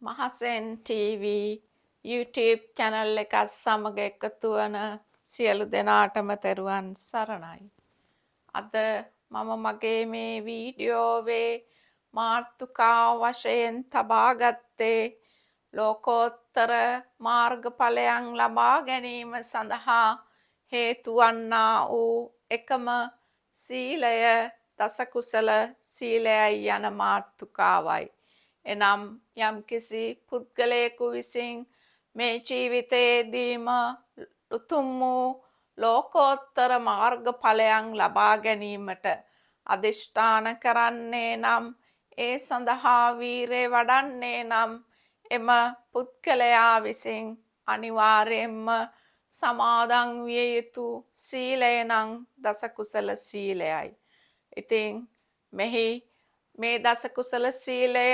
Mahasen TV YouTube channel එකත් සමග එකතු වන සියලු දෙනාටම තෙරුවන් සරණයි. අද මම මගේ මේ වීඩියෝවේ මාතෘකාව වශයෙන් තබා ගත්තේ ලෝකෝත්තර මාර්ගඵලයන් ලබා ගැනීම සඳහා හේතු වන්නා වූ එකම සීලය දසකුසල සීලයයි යන මාතෘකාවයි. එනම් යම්කිසි පුද්ගලයෙකු විසින් මේ ජීවිතයේදීම උතුම් වූ ලෝකෝත්තර මාර්ගඵලයන් ලබා ගැනීමට අධිෂ්ඨාන කරන්නේ නම් ඒ සඳහා වීරය වඩන්නේ නම් එම පුද්ගලයා විසින් අනිවාර්යයෙන්ම සමාදන් විය යුතු සීලය නම් දසකුසල සීලයයි. ඉතින් මෙහි මේ දසකුසල සීලය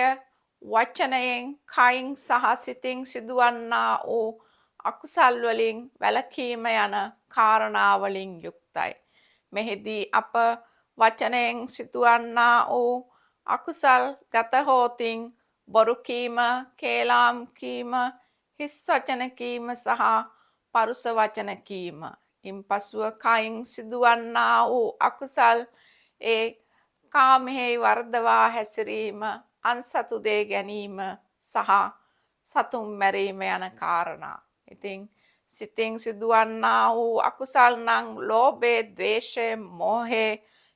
වචනයෙන් කයින් සහ සිතින් සිදුවන්නා වූ අකුසල් වලින් වැළකීම යන කාරණාවලින් යුක්තයි. මෙහිදී අප වචනයෙන් සිදුවන්නා වූ අකුසල් ගතහොතින් බොරු කීම, කේලාම් කීම, හිස් වචන කීම සහ පරුෂ වචන කීම. ඉන්පසුව කයින් සිදුවන්නා වූ අකුසල් ඒ කාමෙහි වර්ධවා හැසිරීම, අන්සතු දේ ගැනීම සහ සතුන් මැරීම යන කාරණා. ඉතින් සිතින් සිදුවන්නා වූ අකුසල් නම් ලෝභය, ද්වේෂය, මෝහය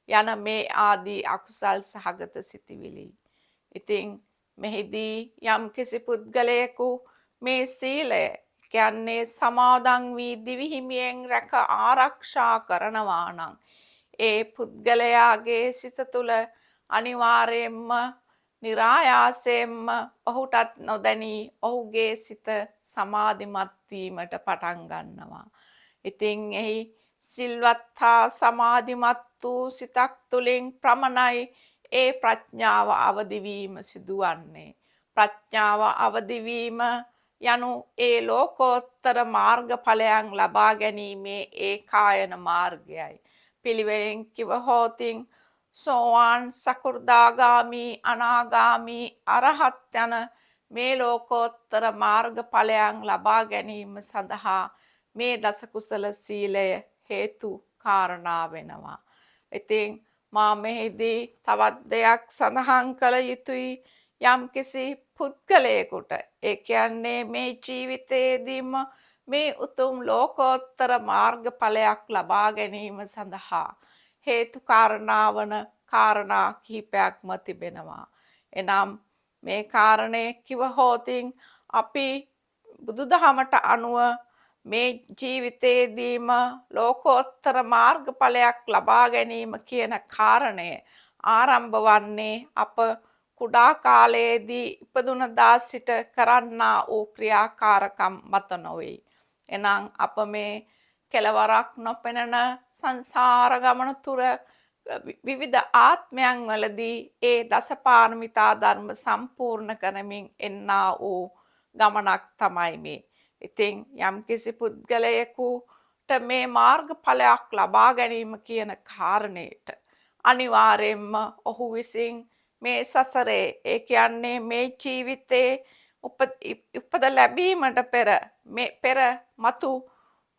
යන මේ ආදී අකුසල් සහගත සිතිවිලි. ඉතින් මෙහිදී යම්කිසි පුද්ගලයෙකු මේ සීලය කියන්නේ සමාදන් වී දිවිහිමියෙන් රැක ආරක්ෂා කරනවා නම් ඒ පුද්ගලයාගේ සිත තුළ අනිවාර්යයෙන්ම නිරායාසයෙන්ම ඔහුටත් නොදැනී ඔහුගේ සිත සමාධිමත් වීමට පටන් ගන්නවා. ඉතින් එහි සිල්වත් හා සමාධිමත් වූ සිතක් තුළින් ප්‍රමණයි ඒ ප්‍රඥාව අවදි වීම සිදුවන්නේ. ප්‍රඥාව අවදි වීම යනු ඒ ලෝකෝත්තර මාර්ගඵලයන් ලබා ගැනීමේ ඒකායන මාර්ගයයි. පිළිවෙලින් කිවහොතින් සෝවාන්, සකෘදාගාමි, අනාගාමි, අරහත් යන මේ ලෝකෝත්තර මාර්ගඵලයන් ලබා ගැනීම සඳහා මේ දසකුසල සීලය හේතු කාරණා වෙනවා. ඉතින් මා මෙහිදී තවත් දෙයක් සඳහන් කළ යුතුයි. යම්කිසි පුද්ගලයෙකුට ඒ කියන්නේ මේ ජීවිතයේදීම මේ උතුම් ලෝකෝත්තර මාර්ගඵලයක් ලබා ගැනීම සඳහා හේතු කාරණා වන කාරණා කිහිපයක්ම තිබෙනවා. එනම් මේ කාරණේ කිවහොතින් අපි බුදුදහමට අනුව මේ ජීවිතයේදීම ලෝකෝත්තර මාර්ගඵලයක් ලබා ගැනීම කියන කාරණය ආරම්භ වන්නේ අප කුඩා කාලයේදී ඉපදුනදා සිට කරන්නා වූ ක්‍රියාකාරකම් මත නොවේ. එනම් අප මේ කෙලවරක් නොපෙනෙන සංසාර ගමන තුර විවිධ ආත්මයන් වලදී ඒ දසපාරමිතා ධර්ම සම්පූර්ණ කරමින් එන්නා වූ ගමනක් තමයි මේ. ඉතින් යම්කිසි පුද්ගලයෙකුට මේ මාර්ගඵලයක් ලබා ගැනීම කියන කාරණයට අනිවාර්යයෙන්ම ඔහු විසින් මේ සසරේ ඒ කියන්නේ මේ ජීවිතේ උපද ලැබීමට පෙර මතු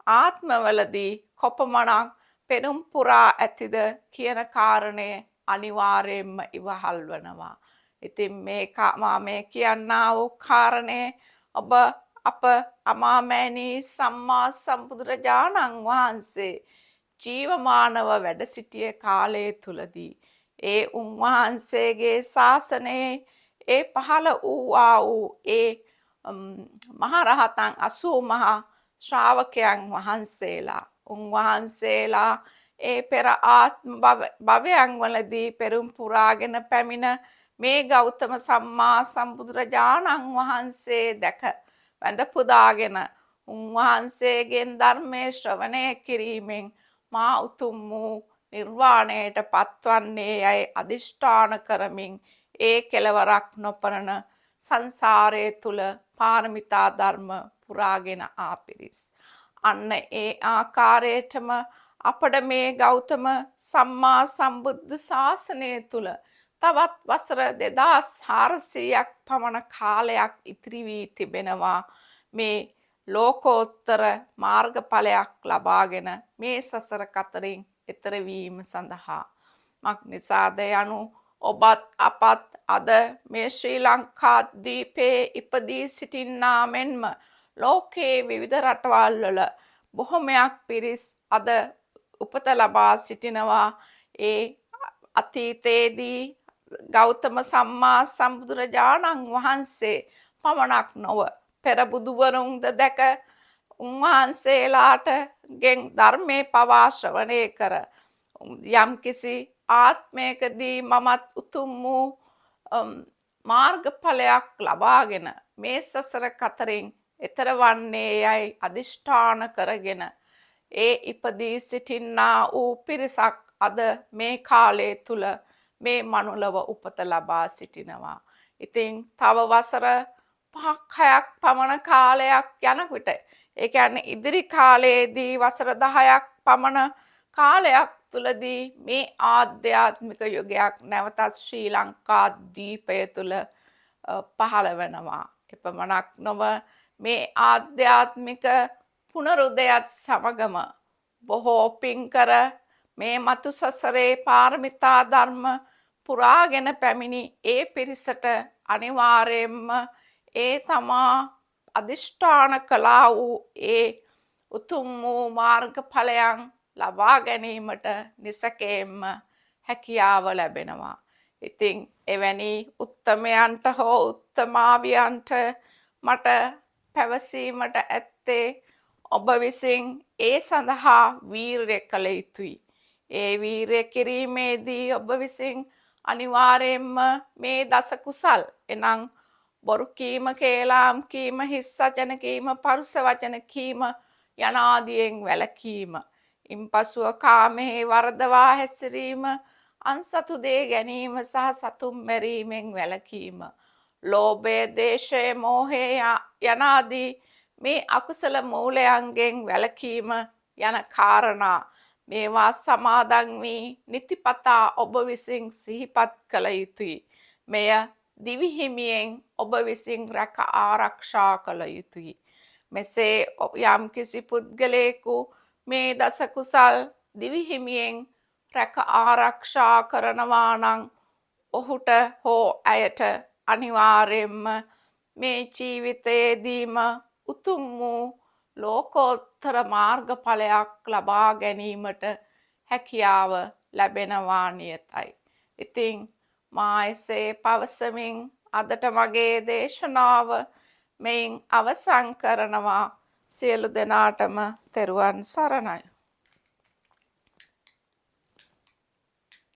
ආත්මවලදී කොපමණක් පෙනුම් පුරා ඇතිද කියන කාරණය අනිවාර්යයෙන්ම ඉවහල් වනවා. ඉතින් මේ කියන්නා වූ කාරණය අප අමාමෑණී සම්මා සම්බුදුරජාණන් වහන්සේ ජීවමානව වැඩ සිටිය කාලය තුලදී ඒ උන්වහන්සේගේ ශාසනයේ ඒ පහළ වූ ඒ මහරහතන් 80 මහා ශ්‍රාවකයන් වහන්සේලා උන්වහන්සේලා ඒ පෙර ආත්ම භවයන් වලදී පෙරම් පුරාගෙන පැමිණ මේ ගෞතම සම්මා සම්බුදුරජාණන් වහන්සේ දැක වැඳ පුදාගෙන උන්වහන්සේගෙන් ධර්මයේ ශ්‍රවණය කිරීමෙන් මා උතුම් වූ නිර්වාණයට පත්වන්නේ යයි අදිෂ්ඨාන කරමින් ඒ කෙලවරක් නොපරන සංසාරයේ තුල පාරමිතා ධර්ම පුරාගෙන ආපිරිස්. අන්න ඒ ආකාරයටම අපට මේ ගෞතම සම්මා සම්බුද්ධ ශාසනය තුල තවත් වසර 2400ක් පමණ කාලයක් ඉතිරි වී තිබෙනවා මේ ලෝකෝත්තර මාර්ගඵලයක් ලබාගෙන මේ සසර කතරින් එතර වීම සඳහා. මක් නිසාද යනු ඔබත් අපත් අද මේ ශ්‍රී ලංකා දීපේ ඉපදී සිටින්නා මෙන්ම ලෝකයේ විවිධ රටවල් වල බොහොමයක් පිරිස් අද උපත ලබා සිටිනවා. ඒ අතීතයේදී ගෞතම සම්මා සම්බුදුරජාණන් වහන්සේ පමණක් නොව පෙර බුදුවරුන්ද දැක උන්වහන්සේලාට ගෙන් ධර්මයේ පවා ශ්‍රවණය කර යම්කිසි ආත්මයකදී මමත් උතුම් වූ මාර්ගඵලයක් ලබාගෙන මේ සසර කතරින් එතර වන්නේ යයි අදිෂ්ඨාන කරගෙන ඒ ඉපදී සිටින්නා වූ පිරිසක් අද මේ කාලය තුල මේ මනුලව උපත ලබා සිටිනවා. ඉතින් තව වසර 5ක් 6ක් පමණ කාලයක් යනකොට ඒ කියන්නේ ඉදිරි කාලයේදී වසර 10ක් පමණ කාලයක් තුලදී මේ ආධ්‍යාත්මික යුගයක් නැවතත් ශ්‍රී ලංකා දීපය තුල පහළ වෙනවා. එපමණක් නොව මේ ආධ්‍යාත්මික පුනරුදයත් සමගම බොහෝ පින්කර මේ මතු සසරේ පාරමිතා ධර්ම පුරාගෙන පැමිණි ඒ පිරිසට අනිවාර්යයෙන්ම ඒ තමා අදිෂ්ඨාන කළා වූ ඒ උතුම් වූ මාර්ගඵලයන් ලබා ගැනීමට නිසකයෙන්ම හැකියාව ලැබෙනවා. ඉතින් එවැනි උත්තමයන්ට හෝ උත්තමාවියන්ට මට පැවසීමට ඇත්තේ ඔබ විසින් ඒ සඳහා වීරය කළ යුතුයි. ඒ වීරය කිරීමේදී ඔබ විසින් අනිවාර්යයෙන්ම මේ දස කුසල් එනම් බොරු කීම, කේලාම් කීම, හිස් වචන කීම, පරුෂ වචන කීම යනාදියෙන් වැළකීම. ඉන්පසුව කාමයේ වරදවා හැසිරීම, අන්සතු දේ ගැනීම සහ සතුන් මැරීමෙන් වැළකීම. ලෝභය, දේශය, මෝහය යනාදී මේ අකුසල මූලයන්ගෙන් වැළකීම යන කාරණා මේවා සමාදන් වී නිතිපතා ඔබ විසින් සිහිපත් කළ යුතුයි. මෙය දිවිහිමියෙන් ඔබ විසින් රැක ආරක්ෂා කළ යුතුයි. මෙසේ යම් කිසි පුද්ගලයෙකු මේ දස කුසල් දිවිහිමියෙන් රැක ආරක්ෂා කරනවා නම් ඔහුට හෝ ඇයට අනිවාර්යයෙන්ම මේ ජීවිතයේදීම උතුම් වූ ලෝකෝත්තර මාර්ගඵලයක් ලබා ගැනීමට හැකියාව ලැබෙනවා නියතයි. ඉතින් මා එසේ පවසමින් අදට මගේ දේශනාව මෙයින් අවසන් කරනවා. සියලු දෙනාටම තෙරුවන් සරණයි.